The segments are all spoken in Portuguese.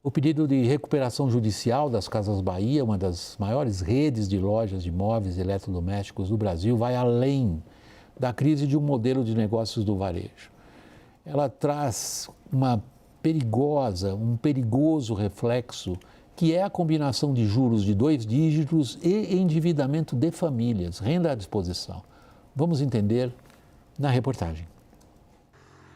O pedido de recuperação judicial das Casas Bahia, uma das maiores redes de lojas de móveis e eletrodomésticos do Brasil, vai além da crise de um modelo de negócios do varejo. Ela traz um perigoso reflexo, que é a combinação de juros de 2 dígitos e endividamento de famílias, renda à disposição. Vamos entender na reportagem.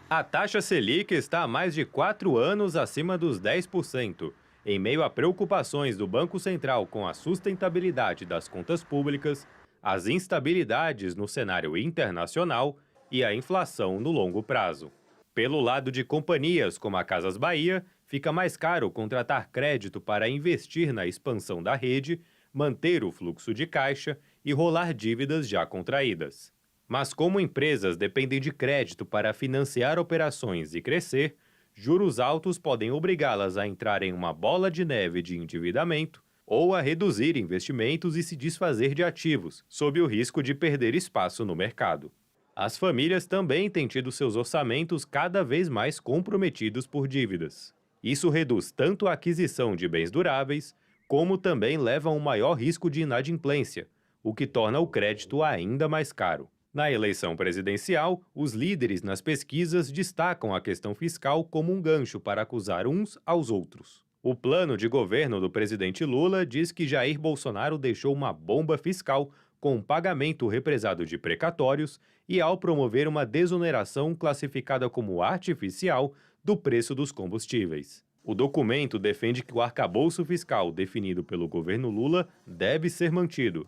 A taxa Selic está há mais de 4 anos acima dos 10%, em meio a preocupações do Banco Central com a sustentabilidade das contas públicas, as instabilidades no cenário internacional e a inflação no longo prazo. Pelo lado de companhias como a Casas Bahia, fica mais caro contratar crédito para investir na expansão da rede, manter o fluxo de caixa e rolar dívidas já contraídas. Mas como empresas dependem de crédito para financiar operações e crescer, juros altos podem obrigá-las a entrar em uma bola de neve de endividamento ou a reduzir investimentos e se desfazer de ativos, sob o risco de perder espaço no mercado. As famílias também têm tido seus orçamentos cada vez mais comprometidos por dívidas. Isso reduz tanto a aquisição de bens duráveis, como também leva a um maior risco de inadimplência, o que torna o crédito ainda mais caro. Na eleição presidencial, os líderes nas pesquisas destacam a questão fiscal como um gancho para acusar uns aos outros. O plano de governo do presidente Lula diz que Jair Bolsonaro deixou uma bomba fiscal com pagamento represado de precatórios e ao promover uma desoneração classificada como artificial do preço dos combustíveis. O documento defende que o arcabouço fiscal definido pelo governo Lula deve ser mantido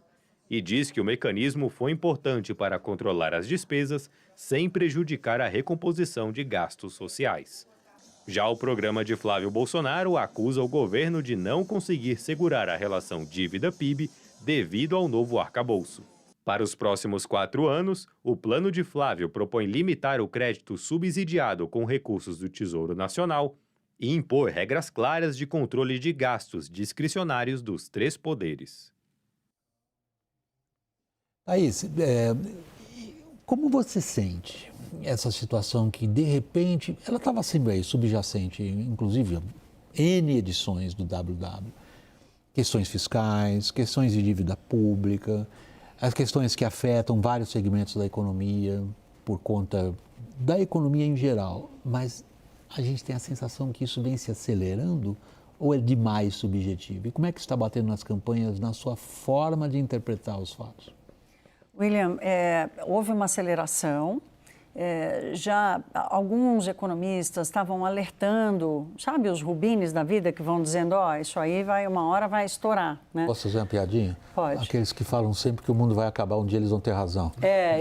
e diz que o mecanismo foi importante para controlar as despesas sem prejudicar a recomposição de gastos sociais. Já o programa de Flávio Bolsonaro acusa o governo de não conseguir segurar a relação dívida-PIB devido ao novo arcabouço. Para os próximos 4 anos, o plano de Flávio propõe limitar o crédito subsidiado com recursos do Tesouro Nacional e impor regras claras de controle de gastos discricionários dos 3 poderes. Thaís, como você sente essa situação que, de repente, ela estava sempre aí, subjacente, inclusive N edições do WW, questões fiscais, questões de dívida pública, as questões que afetam vários segmentos da economia, por conta da economia em geral, mas a gente tem a sensação que isso vem se acelerando ou é demais subjetivo? E como é que está batendo nas campanhas, na sua forma de interpretar os fatos? William, houve uma aceleração, já alguns economistas estavam alertando, sabe, os Rubines da vida que vão dizendo, isso aí uma hora vai estourar, né? Posso fazer uma piadinha? Pode. Aqueles que falam sempre que o mundo vai acabar, um dia eles vão ter razão.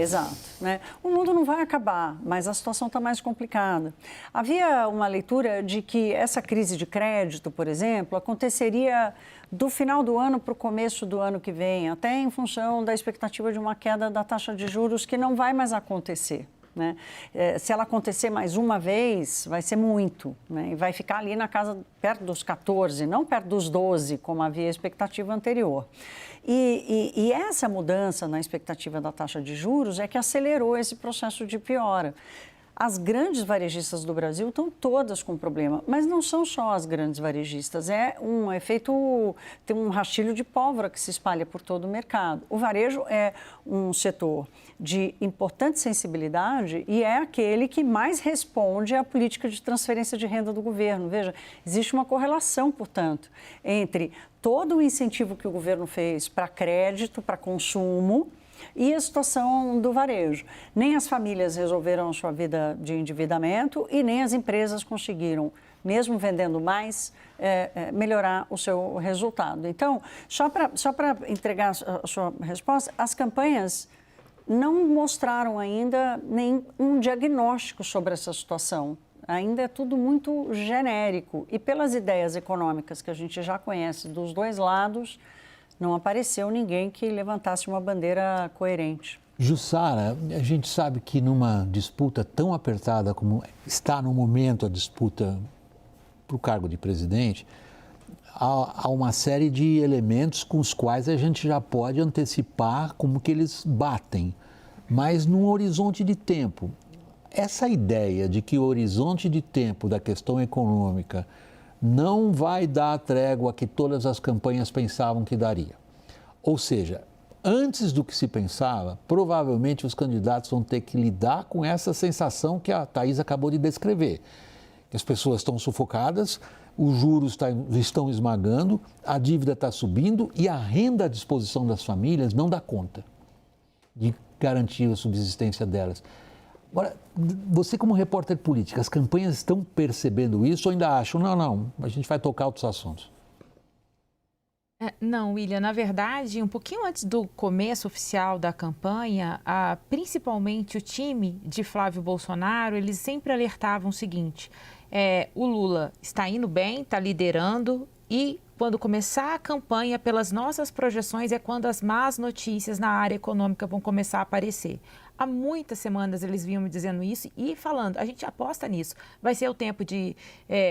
Exato, né? O mundo não vai acabar, mas a situação está mais complicada. Havia uma leitura de que essa crise de crédito, por exemplo, aconteceria do final do ano para o começo do ano que vem, até em função da expectativa de uma queda da taxa de juros que não vai mais acontecer, né? Se ela acontecer mais uma vez, vai ser muito, né? E vai ficar ali na casa, perto dos 14, não perto dos 12, como havia a expectativa anterior. E essa mudança na expectativa da taxa de juros é que acelerou esse processo de piora. As grandes varejistas do Brasil estão todas com problema, mas não são só as grandes varejistas, é um efeito, tem um rastilho de pólvora que se espalha por todo o mercado. O varejo é um setor de importante sensibilidade e é aquele que mais responde à política de transferência de renda do governo. Veja, existe uma correlação, portanto, entre todo o incentivo que o governo fez para crédito, para consumo, e a situação do varejo. Nem as famílias resolveram a sua vida de endividamento e nem as empresas conseguiram, mesmo vendendo mais, melhorar o seu resultado. Então, só para entregar a sua resposta, as campanhas não mostraram ainda nenhum diagnóstico sobre essa situação. Ainda é tudo muito genérico. E pelas ideias econômicas que a gente já conhece dos dois lados, não apareceu ninguém que levantasse uma bandeira coerente. Jussara, a gente sabe que numa disputa tão apertada como está no momento a disputa para o cargo de presidente, há uma série de elementos com os quais a gente já pode antecipar como que eles batem, mas num horizonte de tempo. Essa ideia de que o horizonte de tempo da questão econômica não vai dar a trégua que todas as campanhas pensavam que daria. Ou seja, antes do que se pensava, provavelmente os candidatos vão ter que lidar com essa sensação que a Thaís acabou de descrever. As pessoas estão sufocadas, os juros estão esmagando, a dívida está subindo e a renda à disposição das famílias não dá conta de garantir a subsistência delas. Agora, você como repórter político, as campanhas estão percebendo isso ou ainda acham, não, a gente vai tocar outros assuntos? Não, William, na verdade, um pouquinho antes do começo oficial da campanha, principalmente o time de Flávio Bolsonaro, eles sempre alertavam o seguinte, o Lula está indo bem, está liderando e quando começar a campanha, pelas nossas projeções, é quando as más notícias na área econômica vão começar a aparecer. Há muitas semanas eles vinham me dizendo isso e falando, a gente aposta nisso. Vai ser o tempo de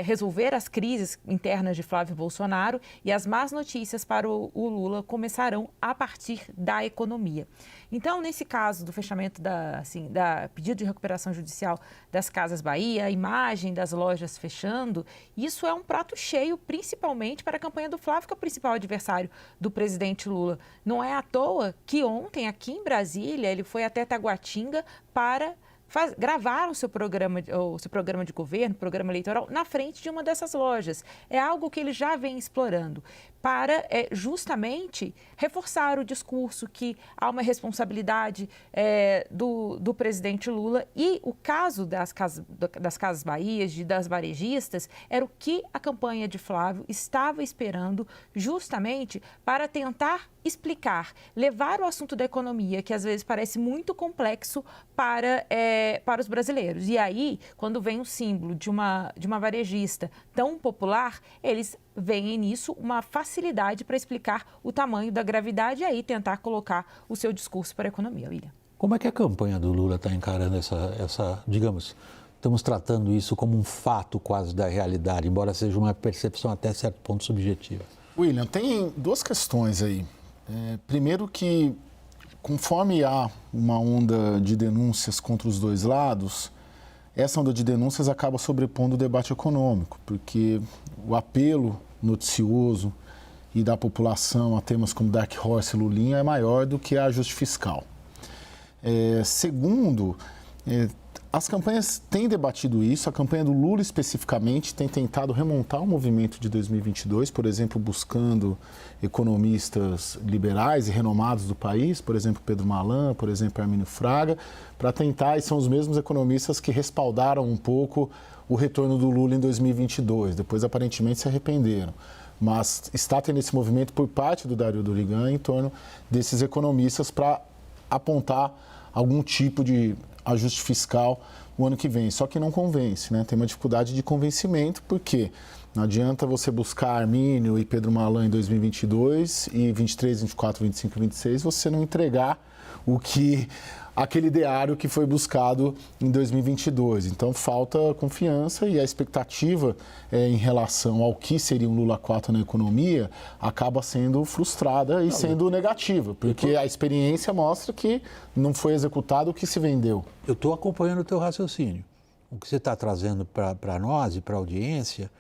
resolver as crises internas de Flávio Bolsonaro e as más notícias para o Lula começarão a partir da economia. Então, nesse caso do fechamento da pedido de recuperação judicial das Casas Bahia, a imagem das lojas fechando, isso é um prato cheio, principalmente para a campanha do Flávio, que é o principal adversário do presidente Lula. Não é à toa que ontem, aqui em Brasília, ele foi até Taguatinga para gravar o seu programa de governo, programa eleitoral, na frente de uma dessas lojas. É algo que ele já vem explorando para justamente reforçar o discurso que há uma responsabilidade do presidente Lula e o caso das Casas Bahia, das varejistas, era o que a campanha de Flávio estava esperando justamente para tentar explicar, levar o assunto da economia, que às vezes parece muito complexo para os brasileiros. E aí, quando vem um símbolo de uma varejista tão popular, eles veem nisso uma facilidade para explicar o tamanho da gravidade e aí tentar colocar o seu discurso para a economia, William. Como é que a campanha do Lula está encarando essa, digamos, estamos tratando isso como um fato quase da realidade, embora seja uma percepção até certo ponto subjetiva? William, tem duas questões aí. Primeiro que, conforme há uma onda de denúncias contra os dois lados, essa onda de denúncias acaba sobrepondo o debate econômico, porque o apelo noticioso e da população a temas como Dark Horse e Lulinha é maior do que a ajuste fiscal. Segundo, as campanhas têm debatido isso, a campanha do Lula especificamente tem tentado remontar o movimento de 2022, por exemplo, buscando economistas liberais e renomados do país, por exemplo, Pedro Malan, por exemplo, Armínio Fraga, para tentar, e são os mesmos economistas que respaldaram um pouco o retorno do Lula em 2022, depois aparentemente se arrependeram. Mas está tendo esse movimento por parte do Dario Dorigan em torno desses economistas para apontar algum tipo de ajuste fiscal o ano que vem. Só que não convence, né? Tem uma dificuldade de convencimento, porque não adianta você buscar Armínio e Pedro Malan em 2022 e 23, 24, 25 e 26 você não entregar aquele ideário que foi buscado em 2022. Então, falta confiança e a expectativa em relação ao que seria um Lula 4 na economia acaba sendo frustrada e sendo negativa, porque a experiência mostra que não foi executado o que se vendeu. Eu estou acompanhando o teu raciocínio. O que você está trazendo para nós e para a audiência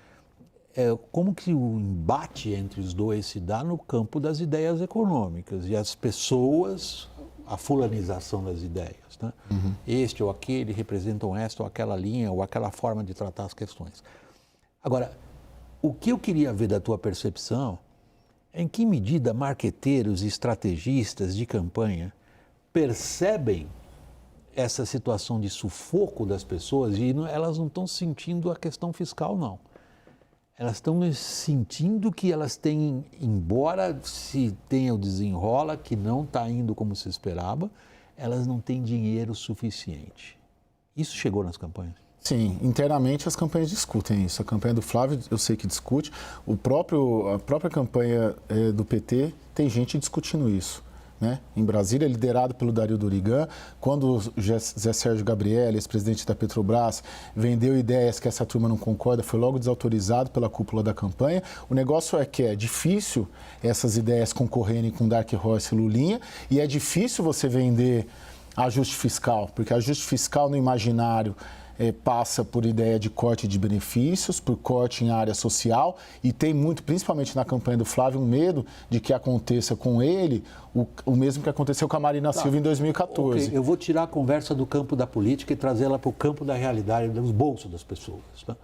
é como que o embate entre os dois se dá no campo das ideias econômicas e as pessoas, a fulanização das ideias, né? Uhum. Este ou aquele representam esta ou aquela linha ou aquela forma de tratar as questões. Agora, o que eu queria ver da tua percepção é em que medida marqueteiros e estrategistas de campanha percebem essa situação de sufoco das pessoas e elas não estão sentindo a questão fiscal, não. Elas estão sentindo que elas têm, embora se tenha o desenrola, que não está indo como se esperava, elas não têm dinheiro suficiente. Isso chegou nas campanhas? Sim, internamente as campanhas discutem isso. A campanha do Flávio, eu sei que discute. A própria campanha do PT tem gente discutindo isso. Né? Em Brasília, liderado pelo Dario Dorigan, quando o Zé Sérgio Gabriel, ex-presidente da Petrobras, vendeu ideias que essa turma não concorda, foi logo desautorizado pela cúpula da campanha. O negócio é que é difícil essas ideias concorrerem com Dark Horse e Lulinha, e é difícil você vender ajuste fiscal, porque ajuste fiscal no imaginário passa por ideia de corte de benefícios, por corte em área social e tem muito, principalmente na campanha do Flávio, um medo de que aconteça com ele o mesmo que aconteceu com a Marina Silva em 2014. Okay. Eu vou tirar a conversa do campo da política e trazê-la para o campo da realidade, dos bolsos das pessoas. Tá?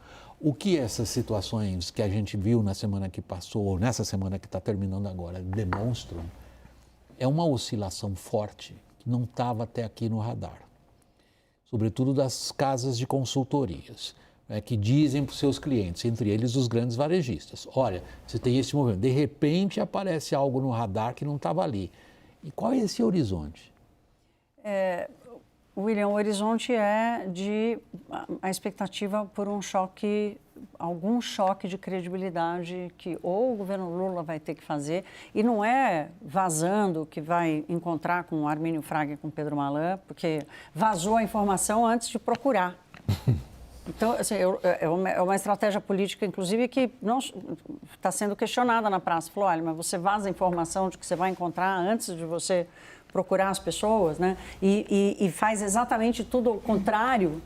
O que essas situações que a gente viu na semana que passou, ou nessa semana que está terminando agora, demonstram é uma oscilação forte que não estava até aqui no radar. Sobretudo das casas de consultorias, que dizem para os seus clientes, entre eles os grandes varejistas, olha, você tem esse movimento, de repente aparece algo no radar que não estava ali. E qual é esse horizonte? William, o horizonte é de a expectativa por algum choque de credibilidade que ou o governo Lula vai ter que fazer, e não é vazando que vai encontrar com o Armínio Fraga e com o Pedro Malan, porque vazou a informação antes de procurar. Então, assim, é uma estratégia política, inclusive, que não está sendo questionada na praça. Falou, olha, mas você vaza a informação de que você vai encontrar antes de você procurar as pessoas, né? E faz exatamente tudo ao contrário,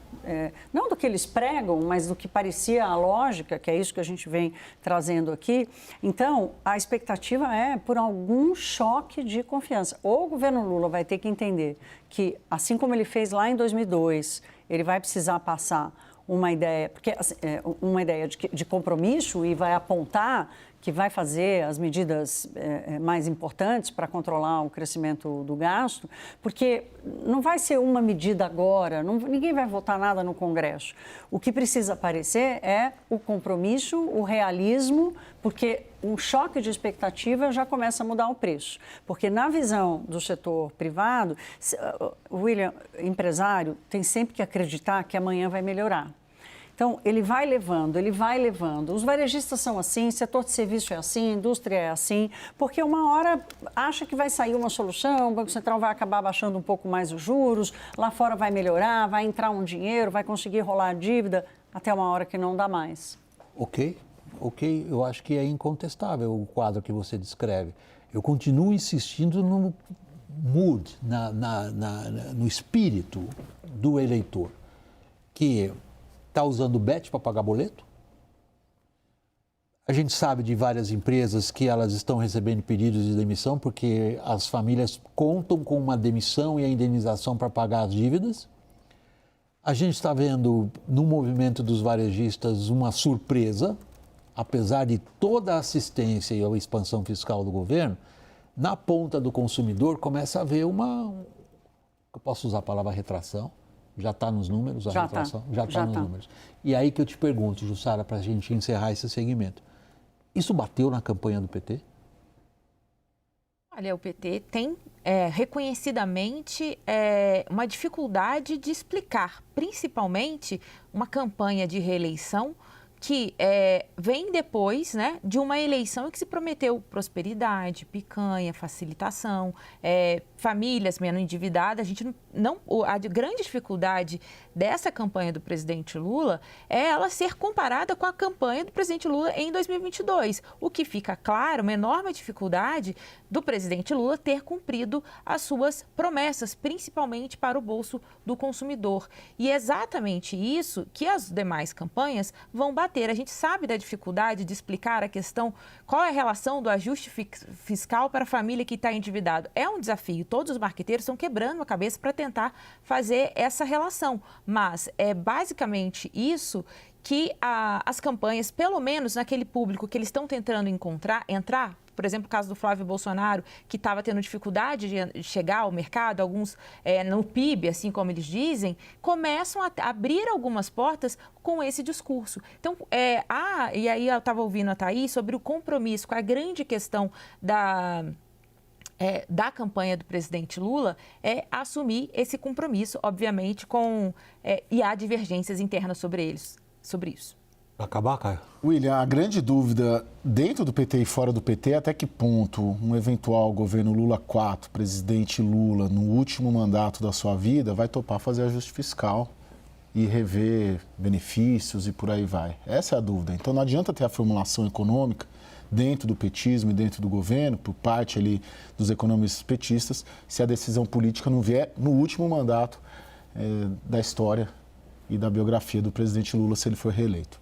não do que eles pregam, mas do que parecia a lógica, que é isso que a gente vem trazendo aqui. Então, a expectativa é por algum choque de confiança. Ou o governo Lula vai ter que entender que, assim como ele fez lá em 2002, ele vai precisar passar uma ideia, uma ideia de compromisso e vai apontar que vai fazer as medidas mais importantes para controlar o crescimento do gasto, porque não vai ser uma medida agora, ninguém vai votar nada no Congresso. O que precisa aparecer é o compromisso, o realismo, porque um choque de expectativa já começa a mudar o preço. Porque na visão do setor privado, William, empresário, tem sempre que acreditar que amanhã vai melhorar. Então, ele vai levando. Os varejistas são assim, setor de serviço é assim, indústria é assim, porque uma hora acha que vai sair uma solução, o Banco Central vai acabar baixando um pouco mais os juros, lá fora vai melhorar, vai entrar um dinheiro, vai conseguir rolar a dívida, até uma hora que não dá mais. Ok, eu acho que é incontestável o quadro que você descreve. Eu continuo insistindo no mood, no espírito do eleitor, que está usando o BET para pagar boleto. A gente sabe de várias empresas que elas estão recebendo pedidos de demissão porque as famílias contam com uma demissão e a indenização para pagar as dívidas. A gente está vendo no movimento dos varejistas uma surpresa, apesar de toda a assistência e a expansão fiscal do governo, na ponta do consumidor começa a haver eu posso usar a palavra retração? Já está nos números a retração? Já está nos números. E aí que eu te pergunto, Jussara, para a gente encerrar esse segmento. Isso bateu na campanha do PT? Olha, o PT tem reconhecidamente uma dificuldade de explicar, principalmente uma campanha de reeleição que vem depois, né, de uma eleição em que se prometeu prosperidade, picanha, facilitação, famílias menos endividadas. A grande dificuldade dessa campanha do presidente Lula é ela ser comparada com a campanha do presidente Lula em 2022. O que fica claro, uma enorme dificuldade do presidente Lula ter cumprido as suas promessas, principalmente para o bolso do consumidor. E é exatamente isso que as demais campanhas vão bater. A gente sabe da dificuldade de explicar a questão, qual é a relação do ajuste fiscal para a família que está endividado. É um desafio, todos os marqueteiros estão quebrando a cabeça para tentar fazer essa relação, mas é basicamente isso que as campanhas, pelo menos naquele público que eles estão tentando entrar, por exemplo, o caso do Flávio Bolsonaro, que estava tendo dificuldade de chegar ao mercado, alguns no PIB, assim como eles dizem, começam a abrir algumas portas com esse discurso. Então, e aí eu estava ouvindo a Thaís sobre o compromisso com a grande questão da campanha do presidente Lula assumir esse compromisso, obviamente, e há divergências internas sobre isso. Vai acabar, Caio? William, a grande dúvida dentro do PT e fora do PT é até que ponto um eventual governo Lula 4, presidente Lula, no último mandato da sua vida, vai topar fazer ajuste fiscal e rever benefícios e por aí vai. Essa é a dúvida. Então não adianta ter a formulação econômica dentro do petismo e dentro do governo, por parte ali dos economistas petistas, se a decisão política não vier no último mandato da história e da biografia do presidente Lula se ele for reeleito.